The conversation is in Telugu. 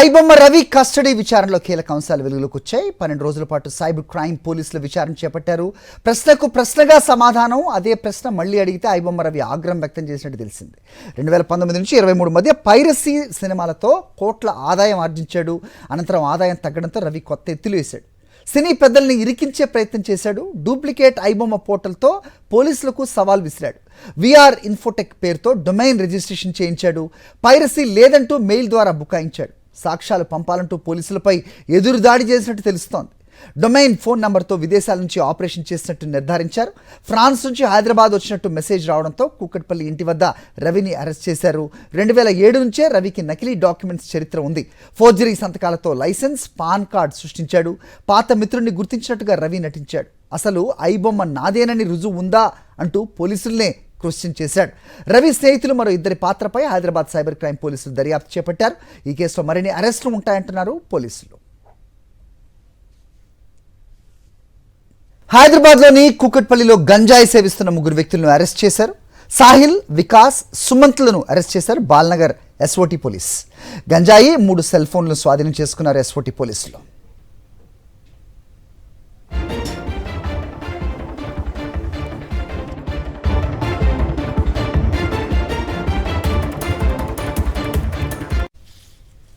ఐబొమ్మ రవి కస్టడీ విచారణలో కీలక అంశాలు వెలుగులోకి వచ్చాయి. 12 రోజుల పాటు సైబర్ క్రైమ్ పోలీసులు విచారణ చేపట్టారు. ప్రశ్నకు ప్రశ్నగా సమాధానం. అదే ప్రశ్న మళ్లీ అడిగితే ఐబొమ్మ రవి ఆగ్రహం వ్యక్తం చేసినట్టు తెలిసింది. 2019 నుంచి 23 మధ్య పైరసీ సినిమాలతో కోట్ల ఆదాయం ఆర్జించాడు. అనంతరం ఆదాయం తగ్గడంతో రవి కొత్త ఎత్తులు వేశాడు. సినీ పెద్దల్ని ఇరికించే ప్రయత్నం చేశాడు. డూప్లికేట్ ఐబొమ్మ పోర్టల్తో పోలీసులకు సవాల్ విసిరాడు. విఆర్ ఇన్ఫోటెక్ పేరుతో డొమైన్ రిజిస్ట్రేషన్ చేయించాడు. పైరసీ లేదంటూ మెయిల్ ద్వారా బుకాయించాడు. సాక్ష్యాలు పంపాలంటూ పోలీసులపై ఎదురుదాడి చేసినట్టు తెలుస్తోంది. డొమైన్ ఫోన్ నంబర్తో విదేశాల నుంచి ఆపరేషన్ చేసినట్టు నిర్ధారించారు. ఫ్రాన్స్ నుంచి హైదరాబాద్ వచ్చినట్టు మెసేజ్ రావడంతో కూకట్పల్లి ఇంటి వద్ద రవిని అరెస్ట్ చేశారు. 2007 నుంచే రవికి నకిలీ డాక్యుమెంట్స్ చరిత్ర ఉంది. ఫోర్జరీ సంతకాలతో లైసెన్స్, పాన్ కార్డ్ సృష్టించాడు. పాత మిత్రుడిని గుర్తించినట్టుగా రవి నటించాడు. అసలు ఐబొమ్మ నాదేనని రుజువు ఉందా అంటూ పోలీసుల్నే క్వశ్చన్ చేశాడు. రవి స్నేహితులు మరో ఇద్దరి పాత్రపై హైదరాబాద్ సైబర్ క్రైమ్ పోలీసులు దర్యాప్తు చేపట్టారు. ఈ కేసులో మరిన్ని అరెస్టులు ఉంటాయంటున్నారు పోలీసులు. హైదరాబాద్లోని కూకట్పల్లిలో గంజాయి సేవిస్తున్న 3 వ్యక్తులను అరెస్ట్ చేశారు. సాహిల్, వికాస్, సుమంత్లను అరెస్ట్ చేశారు బాల్నగర్ ఎస్ఓటీ పోలీస్. గంజాయి 3 సెల్ ఫోన్లను స్వాధీనం చేసుకున్నారు ఎస్ఓటీ పోలీసులు.